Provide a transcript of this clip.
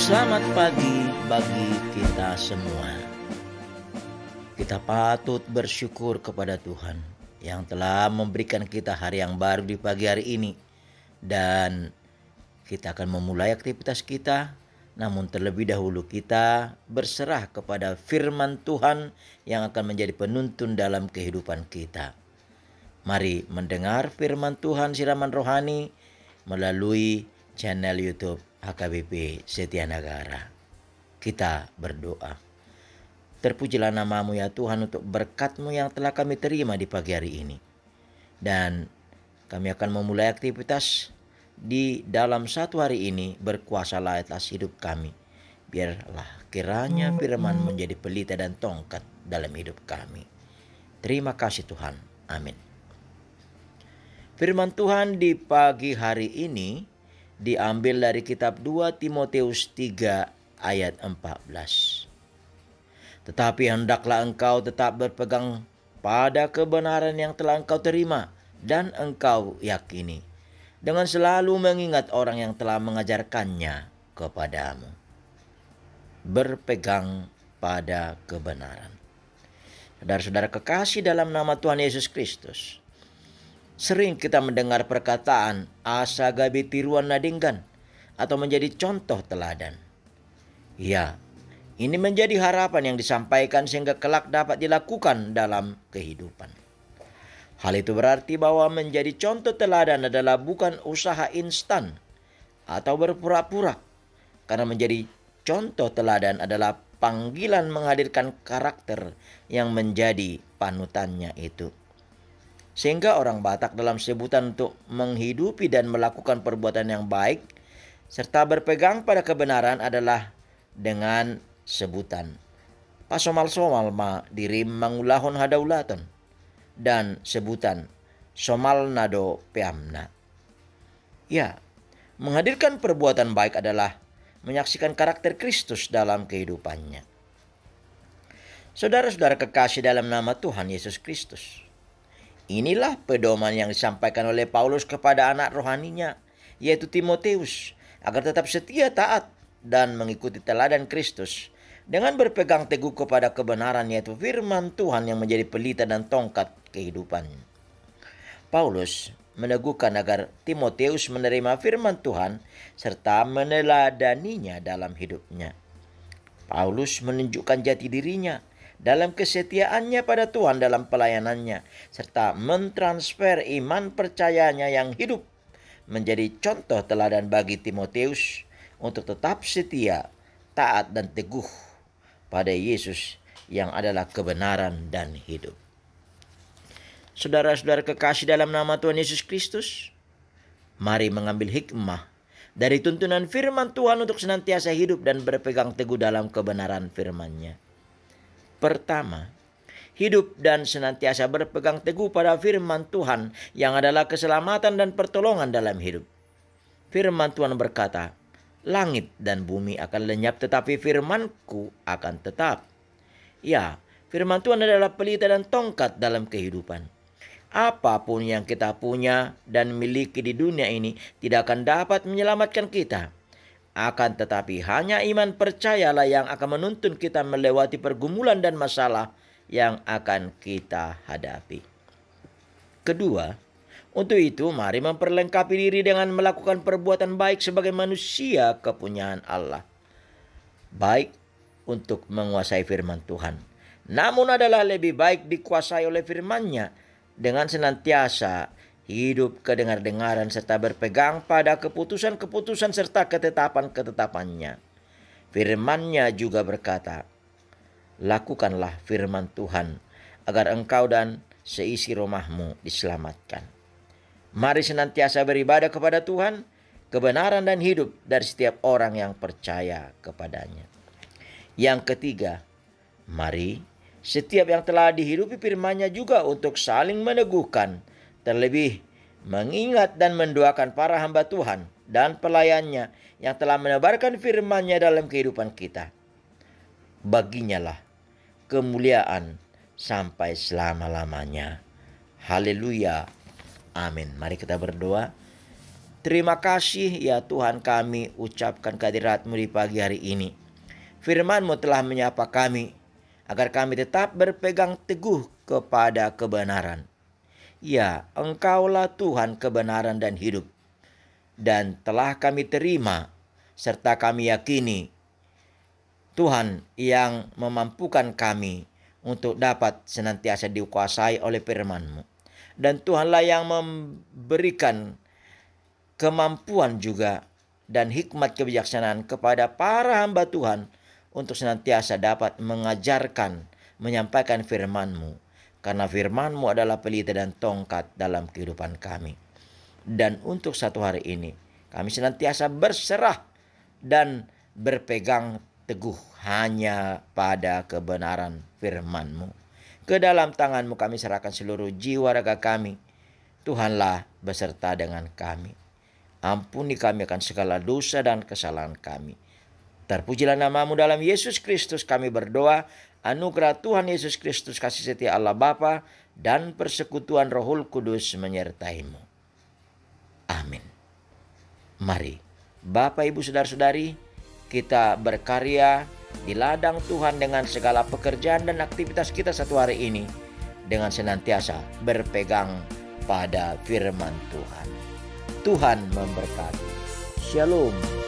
Selamat pagi bagi kita semua. Kita patut bersyukur kepada Tuhan yang telah memberikan kita hari yang baru di pagi hari ini. Dan kita akan memulai aktivitas kita, namun terlebih dahulu kita berserah kepada firman Tuhan yang akan menjadi penuntun dalam kehidupan kita. Mari mendengar firman Tuhan siraman rohani melalui channel YouTube HKBP Setia Negara. Kita berdoa. Terpujilah nama-Mu ya Tuhan untuk berkat-Mu yang telah kami terima di pagi hari ini. Dan kami akan memulai aktivitas di dalam satu hari ini. Berkuasalah atas hidup kami. Biarlah kiranya firman menjadi pelita dan tongkat dalam hidup kami. Terima kasih Tuhan. Amin. Firman Tuhan di pagi hari ini diambil dari kitab 2 Timotius 3 ayat 14. Tetapi hendaklah engkau tetap berpegang pada kebenaran yang telah engkau terima dan engkau yakini, dengan selalu mengingat orang yang telah mengajarkannya kepadamu. Berpegang pada kebenaran. Saudara-saudara kekasih dalam nama Tuhan Yesus Kristus, sering kita mendengar perkataan asa gabi tiruan nadinggan atau menjadi contoh teladan. Ya, ini menjadi harapan yang disampaikan sehingga kelak dapat dilakukan dalam kehidupan. Hal itu berarti bahwa menjadi contoh teladan adalah bukan usaha instan atau berpura-pura. Karena menjadi contoh teladan adalah panggilan menghadirkan karakter yang menjadi panutannya itu. Sehingga orang Batak dalam sebutan untuk menghidupi dan melakukan perbuatan yang baik serta berpegang pada kebenaran adalah dengan sebutan pasomal-somal ma dirim mangulahon hadaulaton dan sebutan somal nado peamna. Ya, menghadirkan perbuatan baik adalah menyaksikan karakter Kristus dalam kehidupannya. Saudara-saudara kekasih dalam nama Tuhan Yesus Kristus, inilah pedoman yang disampaikan oleh Paulus kepada anak rohaninya, yaitu Timotius, agar tetap setia, taat, dan mengikuti teladan Kristus dengan berpegang teguh kepada kebenaran, yaitu firman Tuhan yang menjadi pelita dan tongkat kehidupannya. Paulus meneguhkan agar Timotius menerima firman Tuhan serta meneladaninya dalam hidupnya. Paulus menunjukkan jati dirinya dalam kesetiaannya pada Tuhan dalam pelayanannya, serta mentransfer iman percayanya yang hidup menjadi contoh teladan bagi Timotius untuk tetap setia, taat, dan teguh pada Yesus yang adalah kebenaran dan hidup. Saudara-saudara kekasih dalam nama Tuhan Yesus Kristus, mari mengambil hikmah dari tuntunan firman Tuhan untuk senantiasa hidup dan berpegang teguh dalam kebenaran firman-Nya. Pertama, hidup dan senantiasa berpegang teguh pada firman Tuhan yang adalah keselamatan dan pertolongan dalam hidup. Firman Tuhan berkata, langit dan bumi akan lenyap tetapi firman-Ku akan tetap. Ya, firman Tuhan adalah pelita dan tongkat dalam kehidupan. Apapun yang kita punya dan miliki di dunia ini tidak akan dapat menyelamatkan kita. Akan tetapi hanya iman percayalah yang akan menuntun kita melewati pergumulan dan masalah yang akan kita hadapi. Kedua, untuk itu mari memperlengkapi diri dengan melakukan perbuatan baik sebagai manusia kepunyaan Allah. Baik untuk menguasai firman Tuhan, namun adalah lebih baik dikuasai oleh firman-Nya dengan senantiasa hidup kedengar-dengaran serta berpegang pada keputusan-keputusan serta ketetapan-ketetapannya. Firman-Nya juga berkata, lakukanlah firman Tuhan agar engkau dan seisi rumahmu diselamatkan. Mari senantiasa beribadah kepada Tuhan, kebenaran dan hidup dari setiap orang yang percaya kepadanya. Yang ketiga, mari setiap yang telah dihidupi firman-Nya juga untuk saling meneguhkan, terlebih mengingat dan mendoakan para hamba Tuhan dan pelayannya yang telah menebarkan firman-Nya dalam kehidupan kita. Baginya lah kemuliaan sampai selama-lamanya. Haleluya. Amin. Mari kita berdoa. Terima kasih ya Tuhan, kami ucapkan kehadirat-Mu di pagi hari ini. Firman-Mu telah menyapa kami agar kami tetap berpegang teguh kepada kebenaran. Ya, Engkaulah Tuhan kebenaran dan hidup. Dan telah kami terima serta kami yakini Tuhan yang memampukan kami untuk dapat senantiasa dikuasai oleh firman-Mu. Dan Tuhanlah yang memberikan kemampuan juga dan hikmat kebijaksanaan kepada para hamba Tuhan untuk senantiasa dapat mengajarkan, menyampaikan firman-Mu. Karena firman-Mu adalah pelita dan tongkat dalam kehidupan kami. Dan untuk satu hari ini, kami senantiasa berserah dan berpegang teguh hanya pada kebenaran firman-Mu. Ke dalam tangan-Mu kami serahkan seluruh jiwa raga kami. Tuhanlah beserta dengan kami. Ampuni kami akan segala dosa dan kesalahan kami. Terpujilah nama-Mu dalam Yesus Kristus kami berdoa. Anugerah Tuhan Yesus Kristus, kasih setia Allah Bapa, dan persekutuan Rohul Kudus menyertai-Mu. Amin. Mari, Bapak, Ibu, Saudara-saudari, kita berkarya di ladang Tuhan dengan segala pekerjaan dan aktivitas kita satu hari ini, dengan senantiasa berpegang pada firman Tuhan. Tuhan memberkati. Shalom.